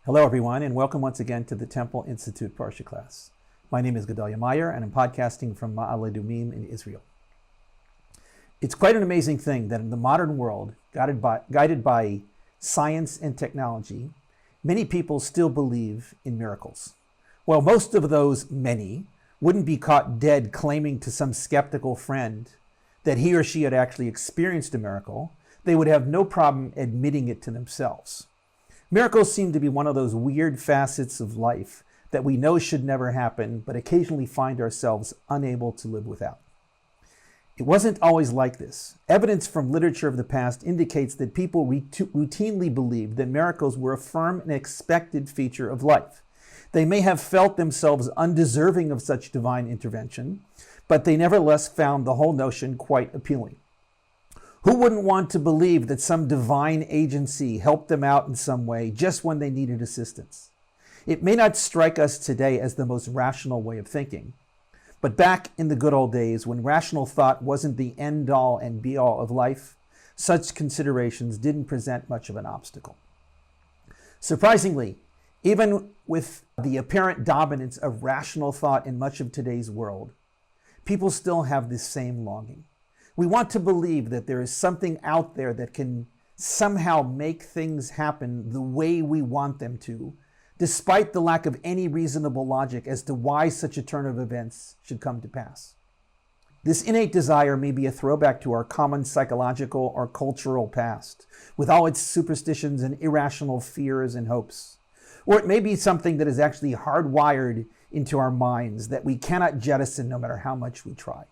Hello, everyone, and welcome once again to the Temple Institute Parsha class. My name is Gedalia Meyer, and I'm podcasting from Ma'ale Dumim in Israel. It's quite an amazing thing that in the modern world, guided by science and technology, many people still believe in miracles. While most of those many wouldn't be caught dead claiming to some skeptical friend that he or she had actually experienced a miracle, they would have no problem admitting it to themselves. Miracles seem to be one of those weird facets of life that we know should never happen, but occasionally find ourselves unable to live without. It wasn't always like this. Evidence from literature of the past indicates that people routinely believed that miracles were a firm and expected feature of life. They may have felt themselves undeserving of such divine intervention, but they nevertheless found the whole notion quite appealing. Who wouldn't want to believe that some divine agency helped them out in some way just when they needed assistance? It may not strike us today as the most rational way of thinking, but back in the good old days when rational thought wasn't the end-all and be-all of life, such considerations didn't present much of an obstacle. Surprisingly, even with the apparent dominance of rational thought in much of today's world, people still have this same longing. We want to believe that there is something out there that can somehow make things happen the way we want them to, despite the lack of any reasonable logic as to why such a turn of events should come to pass. This innate desire may be a throwback to our common psychological or cultural past, with all its superstitions and irrational fears and hopes. Or it may be something that is actually hardwired into our minds that we cannot jettison no matter how much we try.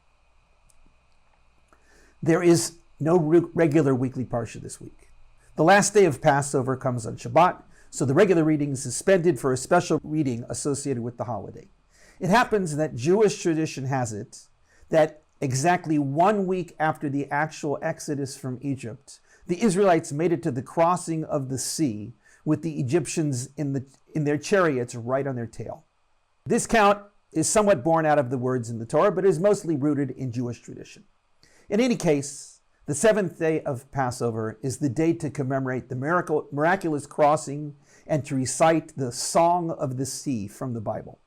There is no regular weekly Parsha this week. The last day of Passover comes on Sabbat, so the regular reading is suspended for a special reading associated with the holiday. It happens that Jewish tradition has it that exactly 1 week after the actual exodus from Egypt, the Israelites made it to the crossing of the sea with the Egyptians in their chariots right on their tail. This count is somewhat born out of the words in the Torah, but is mostly rooted in Jewish tradition. In any case, the seventh day of Passover is the day to commemorate the miraculous crossing and to recite the Song of the Sea from the Bible.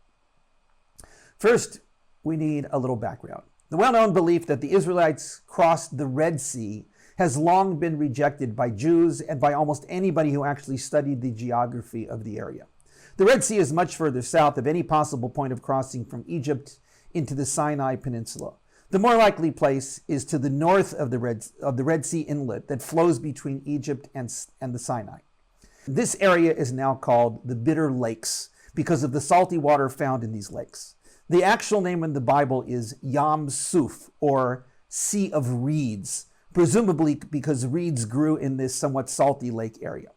First, we need a little background. The well-known belief that the Israelites crossed the Red Sea has long been rejected by Jews and by almost anybody who actually studied the geography of the area. The Red Sea is much further south of any possible point of crossing from Egypt into the Sinai Peninsula. The more likely place is to the north of the Red Sea inlet that flows between Egypt and the Sinai. This area is now called the Bitter Lakes because of the salty water found in these lakes. The actual name in the Bible is Yam Suf, or Sea of Reeds, presumably because reeds grew in this somewhat salty lake area.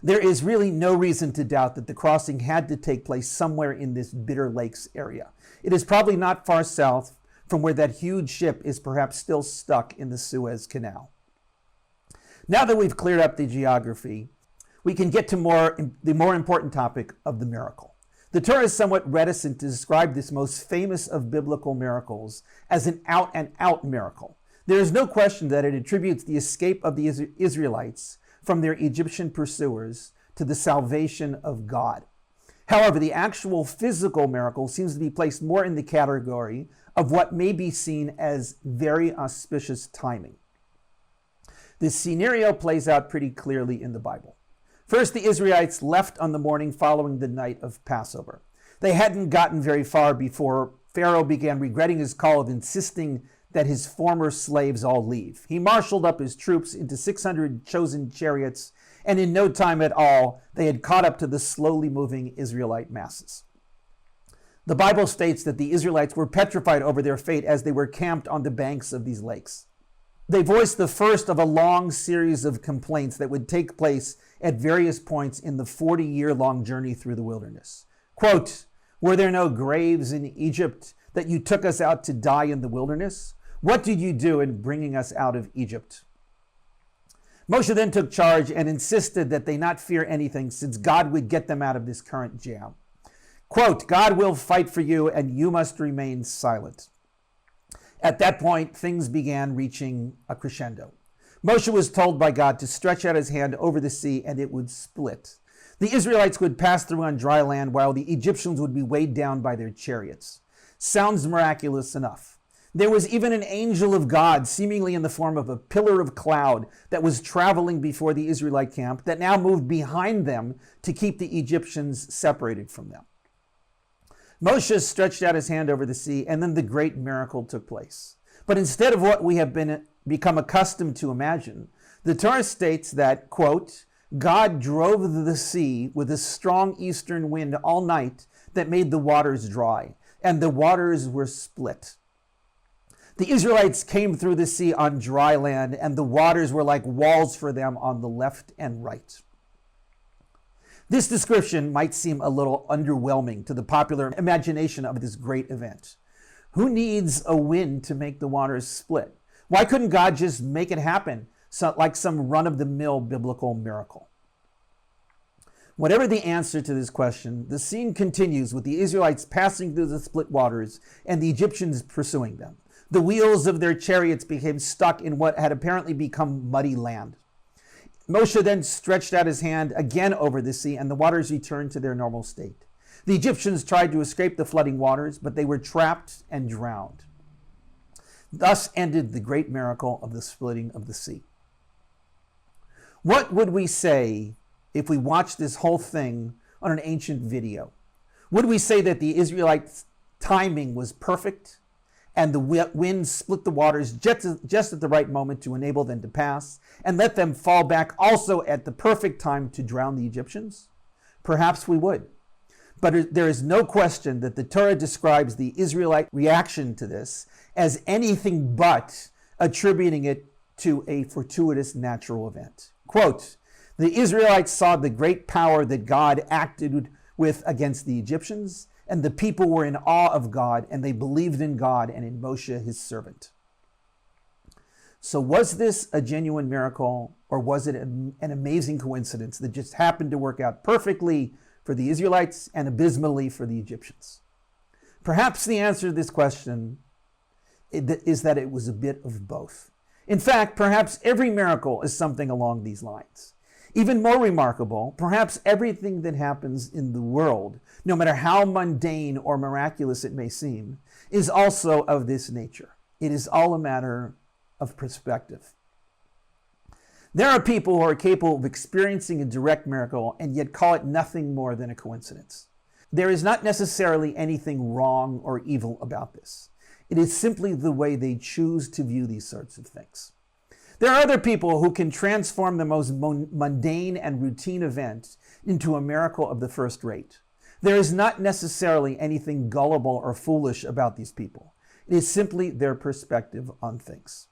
There is really no reason to doubt that the crossing had to take place somewhere in this Bitter Lakes area. It is probably not far south from where that huge ship is perhaps still stuck in the Suez Canal. Now that we've cleared up the geography, we can get to the more important topic of the miracle. The Torah is somewhat reticent to describe this most famous of biblical miracles as an out-and-out miracle. There is no question that it attributes the escape of the Israelites from their Egyptian pursuers to the salvation of God. However, the actual physical miracle seems to be placed more in the category of what may be seen as very auspicious timing. This scenario plays out pretty clearly in the Bible. First, the Israelites left on the morning following the night of Passover. They hadn't gotten very far before Pharaoh began regretting his call of insisting that his former slaves all leave. He marshaled up his troops into 600 chosen chariots, and in no time at all, they had caught up to the slowly moving Israelite masses. The Bible states that the Israelites were petrified over their fate as they were camped on the banks of these lakes. They voiced the first of a long series of complaints that would take place at various points in the 40-year-long journey through the wilderness. Quote, "Were there no graves in Egypt that you took us out to die in the wilderness? What did you do in bringing us out of Egypt?" Moshe then took charge and insisted that they not fear anything since God would get them out of this current jam. Quote, "God will fight for you and you must remain silent." At that point, things began reaching a crescendo. Moshe was told by God to stretch out his hand over the sea and it would split. The Israelites would pass through on dry land while the Egyptians would be weighed down by their chariots. Sounds miraculous enough. There was even an angel of God, seemingly in the form of a pillar of cloud, that was traveling before the Israelite camp, that now moved behind them to keep the Egyptians separated from them. Moshe stretched out his hand over the sea, and then the great miracle took place. But instead of what we have become accustomed to imagine, the Torah states that, quote, God drove the sea with a strong eastern wind all night that made the waters dry, and the waters were split. The Israelites came through the sea on dry land, and the waters were like walls for them on the left and right. This description might seem a little underwhelming to the popular imagination of this great event. Who needs a wind to make the waters split? Why couldn't God just make it happen, like some run-of-the-mill biblical miracle? Whatever the answer to this question, the scene continues with the Israelites passing through the split waters and the Egyptians pursuing them. The wheels of their chariots became stuck in what had apparently become muddy land. Moshe then stretched out his hand again over the sea, and the waters returned to their normal state. The Egyptians tried to escape the flooding waters, but they were trapped and drowned. Thus ended the great miracle of the splitting of the sea. What would we say if we watched this whole thing on an ancient video? Would we say that the Israelites' timing was perfect, and the wind split the waters just at the right moment to enable them to pass, and let them fall back also at the perfect time to drown the Egyptians? Perhaps we would. But there is no question that the Torah describes the Israelite reaction to this as anything but attributing it to a fortuitous natural event. Quote, the Israelites saw the great power that God acted with against the Egyptians, and the people were in awe of God, and they believed in God and in Moshe, his servant. So was this a genuine miracle, or was it an amazing coincidence that just happened to work out perfectly for the Israelites and abysmally for the Egyptians? Perhaps the answer to this question is that it was a bit of both. In fact, perhaps every miracle is something along these lines. Even more remarkable, perhaps everything that happens in the world, no matter how mundane or miraculous it may seem, is also of this nature. It is all a matter of perspective. There are people who are capable of experiencing a direct miracle and yet call it nothing more than a coincidence. There is not necessarily anything wrong or evil about this. It is simply the way they choose to view these sorts of things. There are other people who can transform the most mundane and routine event into a miracle of the first rate. There is not necessarily anything gullible or foolish about these people. It is simply their perspective on things.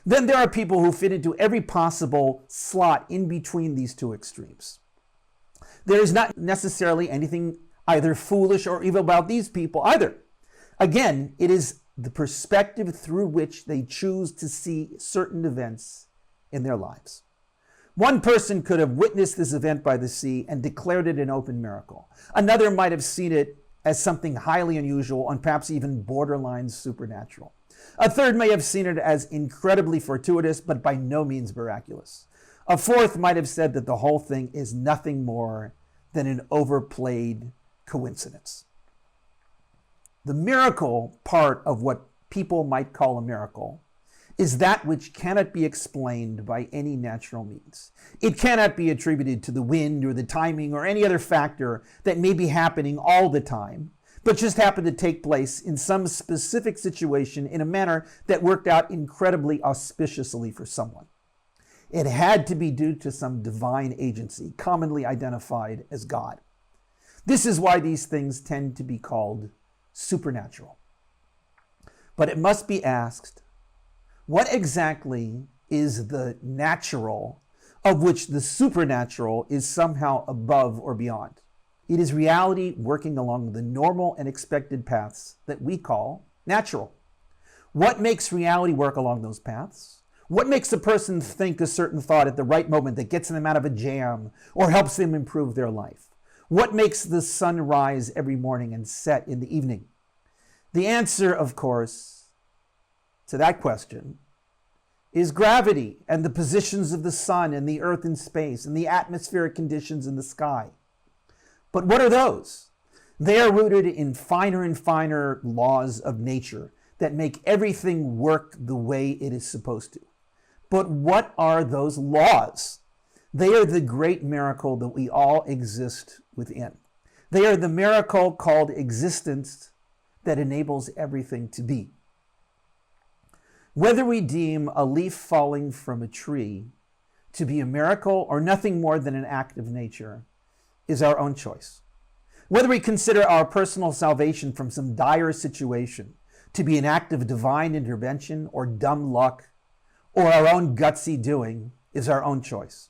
Then there are people who fit into every possible slot in between these two extremes. There is not necessarily anything either foolish or evil about these people either. Again, it is the perspective through which they choose to see certain events in their lives. One person could have witnessed this event by the sea and declared it an open miracle. Another might have seen it as something highly unusual and perhaps even borderline supernatural. A third may have seen it as incredibly fortuitous, but by no means miraculous. A fourth might have said that the whole thing is nothing more than an overplayed coincidence. The miracle part of what people might call a miracle is that which cannot be explained by any natural means. It cannot be attributed to the wind or the timing or any other factor that may be happening all the time, but just happened to take place in some specific situation in a manner that worked out incredibly auspiciously for someone. It had to be due to some divine agency, commonly identified as God. This is why these things tend to be called supernatural. But it must be asked, what exactly is the natural of which the supernatural is somehow above or beyond? It is reality working along the normal and expected paths that we call natural. What makes reality work along those paths? What makes a person think a certain thought at the right moment that gets them out of a jam or helps them improve their life? What makes the sun rise every morning and set in the evening? The answer, of course, to that question is gravity and the positions of the sun and the earth in space and the atmospheric conditions in the sky. But what are those? They are rooted in finer and finer laws of nature that make everything work the way it is supposed to. But what are those laws? They are the great miracle that we all exist within. They are the miracle called existence that enables everything to be. Whether we deem a leaf falling from a tree to be a miracle or nothing more than an act of nature is our own choice. Whether we consider our personal salvation from some dire situation to be an act of divine intervention or dumb luck or our own gutsy doing is our own choice.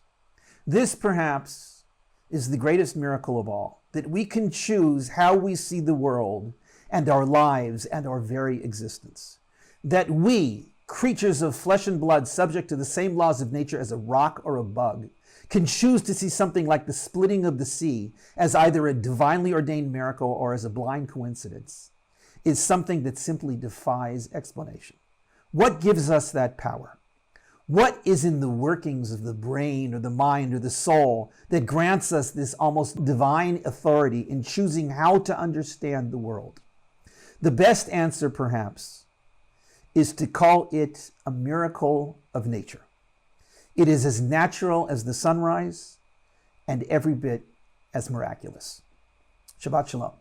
This perhaps is the greatest miracle of all, that we can choose how we see the world and our lives and our very existence. That we, creatures of flesh and blood subject to the same laws of nature as a rock or a bug, can choose to see something like the splitting of the sea as either a divinely ordained miracle or as a blind coincidence, is something that simply defies explanation. What gives us that power? What is in the workings of the brain or the mind or the soul that grants us this almost divine authority in choosing how to understand the world? The best answer, perhaps, is to call it a miracle of nature. It is as natural as the sunrise and every bit as miraculous. Shabbat Shalom.